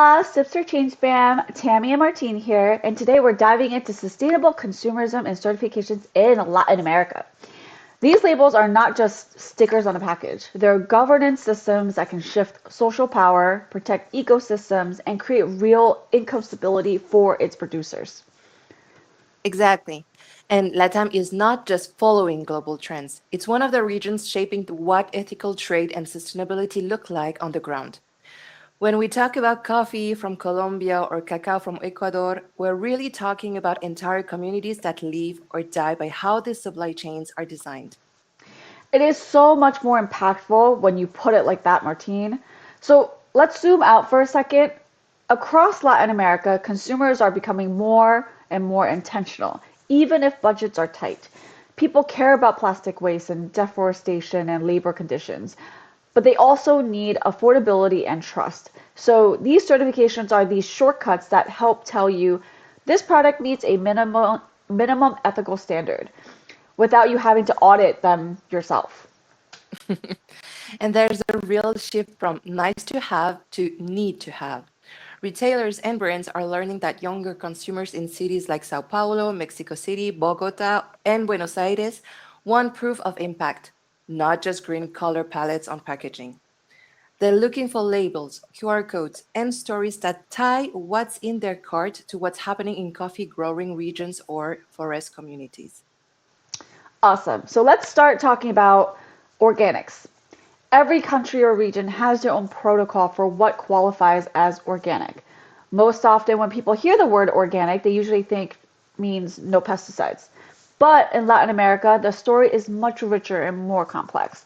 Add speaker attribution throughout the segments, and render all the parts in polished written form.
Speaker 1: Hola, Sips for Change fam, Tammy and Martine here, and today we're diving into sustainable consumerism and certifications in Latin America. These labels are not just stickers on a package. They're governance systems that can shift social power, protect ecosystems, and create real income stability for its producers.
Speaker 2: Exactly. And LATAM is not just following global trends, it's one of the regions shaping what ethical trade and sustainability look like on the ground. When we talk about coffee from Colombia or cacao from Ecuador, we're really talking about entire communities that live or die by how these supply chains are designed.
Speaker 1: It is so much more impactful when you put it like that, Martine. So let's zoom out for a second. Across Latin America, consumers are becoming more and more intentional, even if budgets are tight. People care about plastic waste and deforestation and labor conditions, but they also need affordability and trust. So these certifications are these shortcuts that help tell you this product meets a minimum ethical standard without you having to audit them yourself.
Speaker 2: And there's a real shift from nice to have to need to have. Retailers and brands are learning that younger consumers in cities like Sao Paulo, Mexico City, Bogotá, and Buenos Aires want proof of impact, not just green color palettes on packaging. They're looking for labels, QR codes, and stories that tie what's in their cart to what's happening in coffee growing regions or forest communities.
Speaker 1: Awesome. So let's start talking about organics. Every country or region has their own protocol for what qualifies as organic. Most often, when people hear the word organic, they usually think means no pesticides. But in Latin America, the story is much richer and more complex.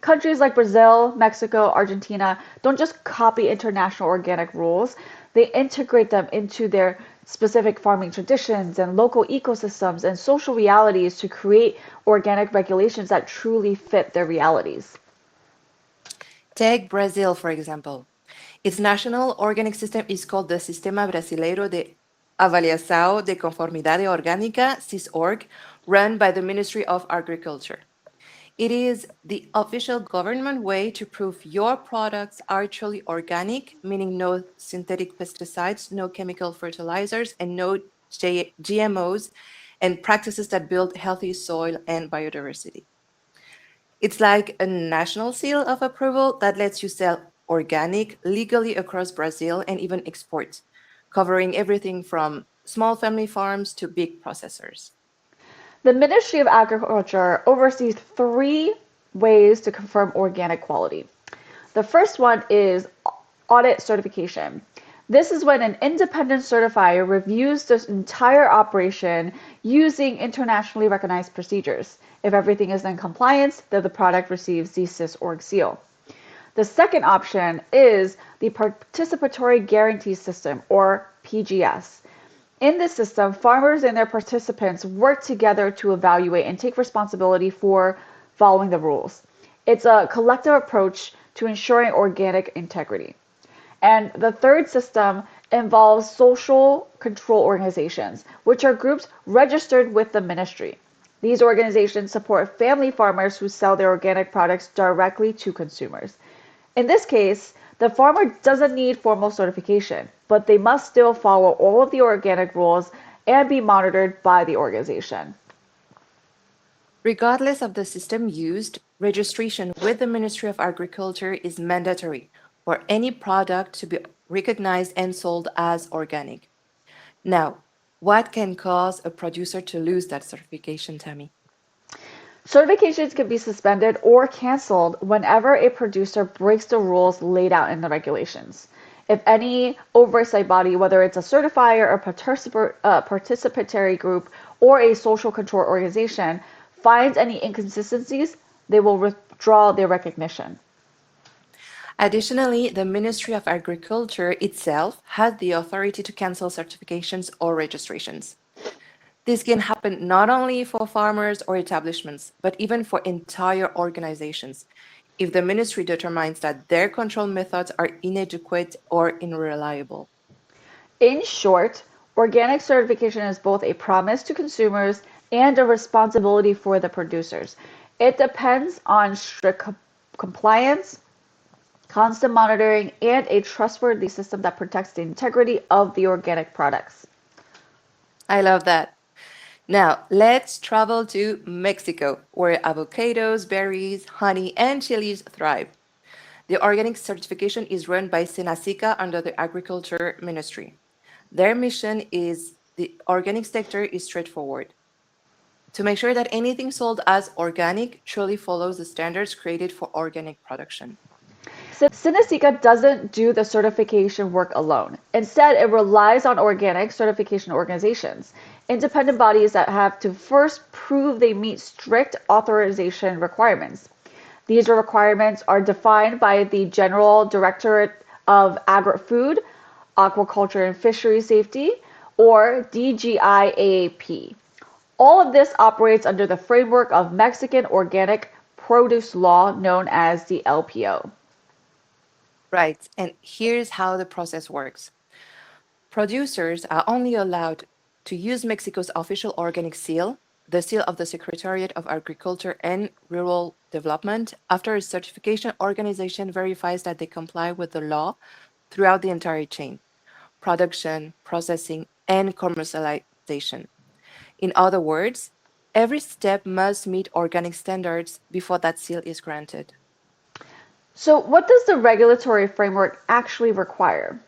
Speaker 1: Countries like Brazil, Mexico, Argentina don't just copy international organic rules, they integrate them into their specific farming traditions and local ecosystems and social realities to create organic regulations that truly fit their realities.
Speaker 2: Take Brazil, for example. Its national organic system is called the Sistema Brasileiro de Avaliação de Conformidade Orgânica, SisOrg, run by the Ministry of Agriculture. It is the official government way to prove your products are truly organic, meaning no synthetic pesticides, no chemical fertilizers, and no GMOs, and practices that build healthy soil and biodiversity. It's like a national seal of approval that lets you sell organic legally across Brazil and even export, covering everything from small family farms to big processors.
Speaker 1: The Ministry of Agriculture oversees three ways to confirm organic quality. The first one is audit certification. This is when an independent certifier reviews the entire operation using internationally recognized procedures. If everything is in compliance, then the product receives the SisOrg seal. The second option is the Participatory Guarantee System, or PGS. In this system, farmers and their participants work together to evaluate and take responsibility for following the rules. It's a collective approach to ensuring organic integrity. And the third system involves social control organizations, which are groups registered with the ministry. These organizations support family farmers who sell their organic products directly to consumers. In this case, the farmer doesn't need formal certification, but they must still follow all of the organic rules and be monitored by the organization.
Speaker 2: Regardless of the system used, registration with the Ministry of Agriculture is mandatory for any product to be recognized and sold as organic. Now, what can cause a producer to lose that certification, Tammy?
Speaker 1: Certifications can be suspended or canceled whenever a producer breaks the rules laid out in the regulations. If any oversight body, whether it's a certifier, a participatory group, or a social control organization, finds any inconsistencies, they will withdraw their recognition.
Speaker 2: Additionally, the Ministry of Agriculture itself has the authority to cancel certifications or registrations. This can happen not only for farmers or establishments, but even for entire organizations, if the ministry determines that their control methods are inadequate or unreliable.
Speaker 1: In short, organic certification is both a promise to consumers and a responsibility for the producers. It depends on strict compliance, constant monitoring, and a trustworthy system that protects the integrity of the organic products.
Speaker 2: I love that. Now, let's travel to Mexico, where avocados, berries, honey, and chilies thrive. The organic certification is run by SENASICA under the Agriculture Ministry. Their mission is the organic sector is straightforward to make sure that anything sold as organic truly follows the standards created for organic production.
Speaker 1: SENASICA doesn't do the certification work alone. Instead, it relies on organic certification organizations, independent bodies that have to first prove they meet strict authorization requirements. These requirements are defined by the General Directorate of Agri-Food, Aquaculture and Fisheries Safety, or DGIAP. All of this operates under the framework of Mexican organic produce law known as the LPO.
Speaker 2: Right, and here's how the process works. Producers are only allowed to use Mexico's official organic seal, the seal of the Secretariat of Agriculture and Rural Development, after a certification organization verifies that they comply with the law throughout the entire chain: production, processing, and commercialization. In other words, every step must meet organic standards before that seal is granted.
Speaker 1: So, what does the regulatory framework actually require?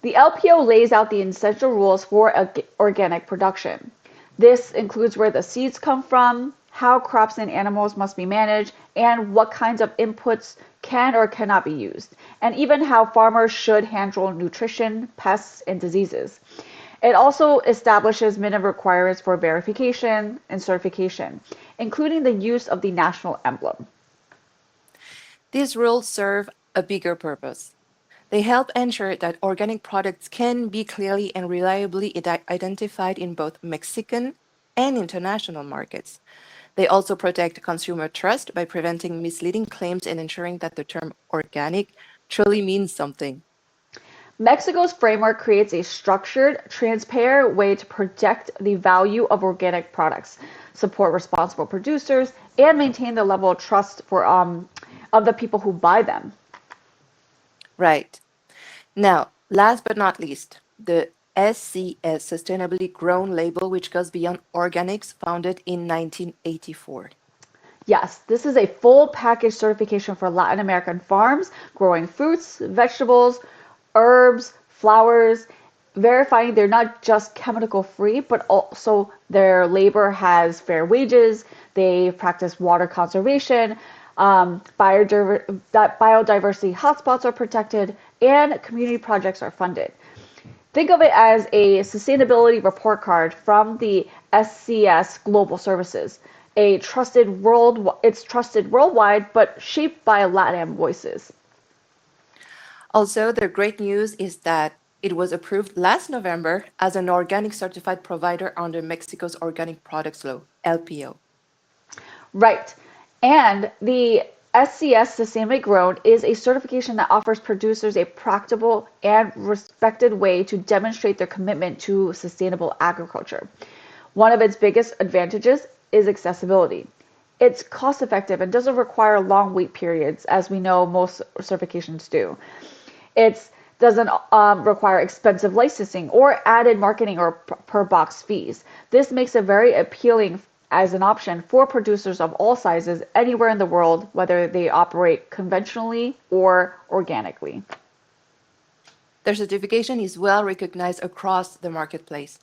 Speaker 1: The LPO lays out the essential rules for organic production. This includes where the seeds come from, how crops and animals must be managed, and what kinds of inputs can or cannot be used, and even how farmers should handle nutrition, pests, and diseases. It also establishes minimum requirements for verification and certification, including the use of the national emblem.
Speaker 2: These rules serve a bigger purpose. They help ensure that organic products can be clearly and reliably identified in both Mexican and international markets. They also protect consumer trust by preventing misleading claims and ensuring that the term organic truly means something.
Speaker 1: Mexico's framework creates a structured, transparent way to protect the value of organic products, support responsible producers, and maintain the level of trust of the people who buy them.
Speaker 2: Right. Now, last but not least, the SCS Sustainably Grown label, which goes beyond organics, founded in 1984.
Speaker 1: Yes, this is a full package certification for Latin American farms growing fruits, vegetables, herbs, flowers, verifying they're not just chemical free, but also their labor has fair wages, they practice water conservation, biodiversity hotspots are protected, and community projects are funded. Think of it as a sustainability report card from the SCS Global Services. It's trusted worldwide, but shaped by LATAM voices.
Speaker 2: Also, the great news is that it was approved last November as an organic certified provider under Mexico's Organic Products Law, LPO.
Speaker 1: Right. And the SCS Sustainably Grown is a certification that offers producers a practical and respected way to demonstrate their commitment to sustainable agriculture. One of its biggest advantages is accessibility. It's cost effective and doesn't require long wait periods, as we know most certifications do. It doesn't require expensive licensing or added marketing or per box fees. This makes it very appealing as an option for producers of all sizes anywhere in the world, whether they operate conventionally or organically.
Speaker 2: Their certification is well recognized across the marketplace.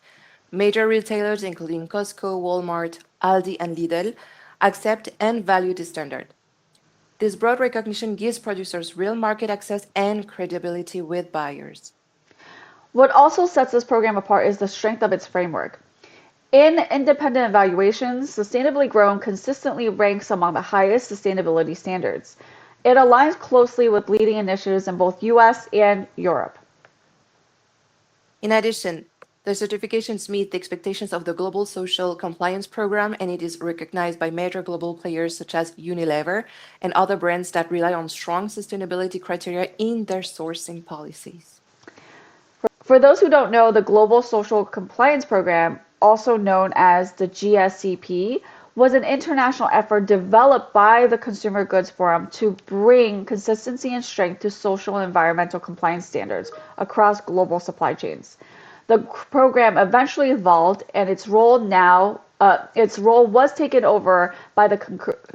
Speaker 2: Major retailers, including Costco, Walmart, Aldi, and Lidl, accept and value this standard. This broad recognition gives producers real market access and credibility with buyers.
Speaker 1: What also sets this program apart is the strength of its framework. In independent evaluations, Sustainably Grown consistently ranks among the highest sustainability standards. It aligns closely with leading initiatives in both US and Europe.
Speaker 2: In addition, the certifications meet the expectations of the Global Social Compliance Program, and it is recognized by major global players such as Unilever and other brands that rely on strong sustainability criteria in their sourcing policies.
Speaker 1: For those who don't know, the Global Social Compliance Program, also known as the GSCP, was an international effort developed by the Consumer Goods Forum to bring consistency and strength to social and environmental compliance standards across global supply chains. The program eventually evolved, and its role was taken over by the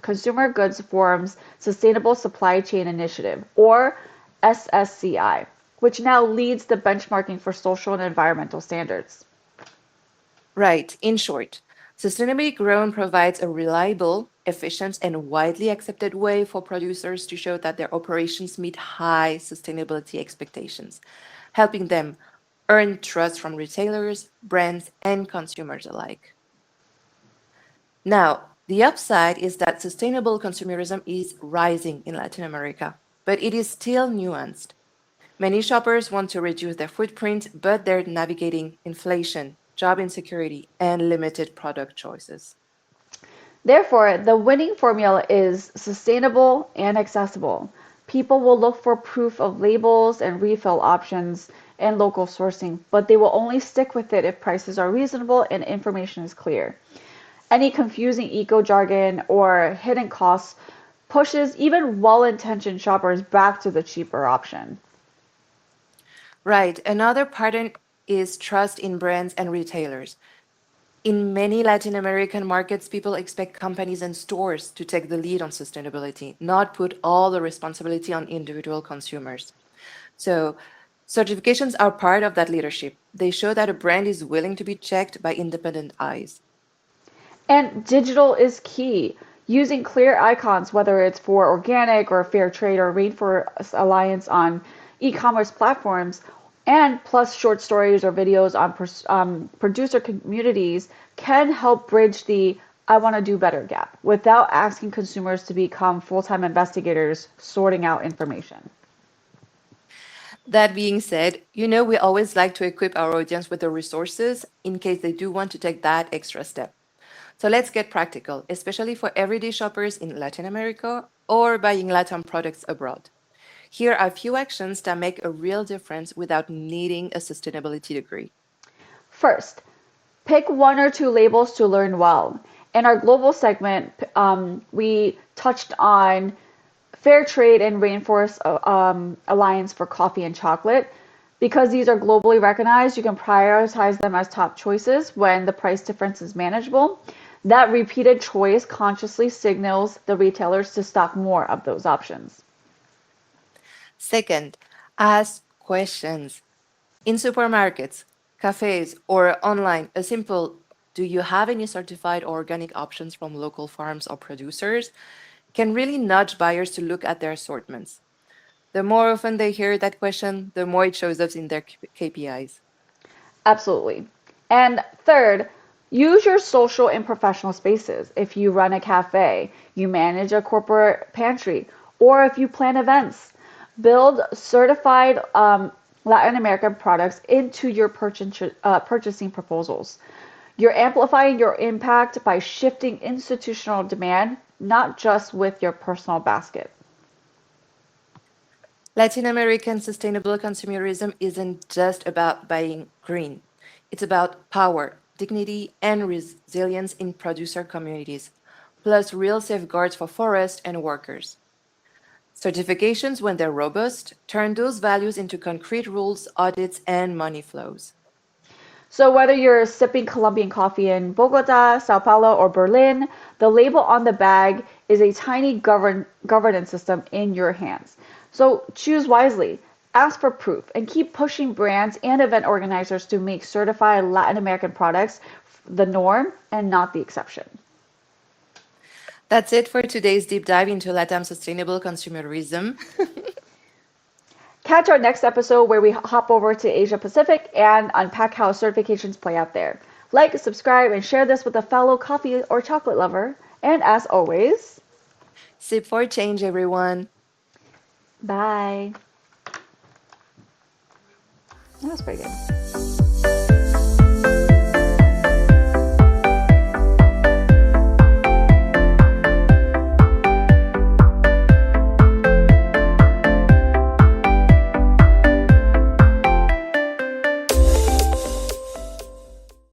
Speaker 1: Consumer Goods Forum's Sustainable Supply Chain Initiative, or SSCI, which now leads the benchmarking for social and environmental standards.
Speaker 2: Right. In short, Sustainably Grown provides a reliable, efficient, and widely accepted way for producers to show that their operations meet high sustainability expectations, helping them earn trust from retailers, brands, and consumers alike. Now, the upside is that sustainable consumerism is rising in Latin America, but it is still nuanced. Many shoppers want to reduce their footprint, but they're navigating inflation, job insecurity, and limited product choices.
Speaker 1: Therefore, the winning formula is sustainable and accessible. People will look for proof of labels and refill options and local sourcing, but they will only stick with it if prices are reasonable and information is clear. Any confusing eco jargon or hidden costs pushes even well-intentioned shoppers back to the cheaper option.
Speaker 2: Right. Another pattern is trust in brands and retailers. In many Latin American markets, people expect companies and stores to take the lead on sustainability, not put all the responsibility on individual consumers. So, certifications are part of that leadership. They show that a brand is willing to be checked by independent eyes.
Speaker 1: And digital is key. Using clear icons, whether it's for organic or fair trade or Rainforest Alliance on e-commerce platforms, and plus short stories or videos on producer communities can help bridge the I want to do better gap without asking consumers to become full-time investigators sorting out information.
Speaker 2: That being said, we always like to equip our audience with the resources in case they do want to take that extra step. So let's get practical, especially for everyday shoppers in Latin America or buying Latin products abroad. Here are a few actions that make a real difference without needing a sustainability degree.
Speaker 1: First, pick one or two labels to learn well. In our global segment, we touched on Fair Trade and Rainforest Alliance for coffee and chocolate. Because these are globally recognized, you can prioritize them as top choices when the price difference is manageable. That repeated choice consciously signals the retailers to stock more of those options.
Speaker 2: Second, ask questions. In supermarkets, cafes, or online, a simple "Do you have any certified or organic options from local farms or producers?" can really nudge buyers to look at their assortments. The more often they hear that question, the more it shows up in their KPIs.
Speaker 1: Absolutely. And third, use your social and professional spaces. If you run a cafe, you manage a corporate pantry, or if you plan events, build certified Latin American products into your purchasing proposals. You're amplifying your impact by shifting institutional demand, not just with your personal basket.
Speaker 2: Latin American sustainable consumerism isn't just about buying green. It's about power, dignity, and resilience in producer communities, plus real safeguards for forests and workers. Certifications, when they're robust, turn those values into concrete rules, audits, and money flows.
Speaker 1: So whether you're sipping Colombian coffee in Bogotá, São Paulo, or Berlin, the label on the bag is a tiny governance system in your hands. So choose wisely, ask for proof, and keep pushing brands and event organizers to make certified Latin American products the norm and not the exception.
Speaker 2: That's it for today's deep dive into LATAM sustainable consumerism.
Speaker 1: Catch our next episode where we hop over to Asia Pacific and unpack how certifications play out there. Like, subscribe, and share this with a fellow coffee or chocolate lover. And as always,
Speaker 2: Sip for change, everyone.
Speaker 1: bye. That was pretty good.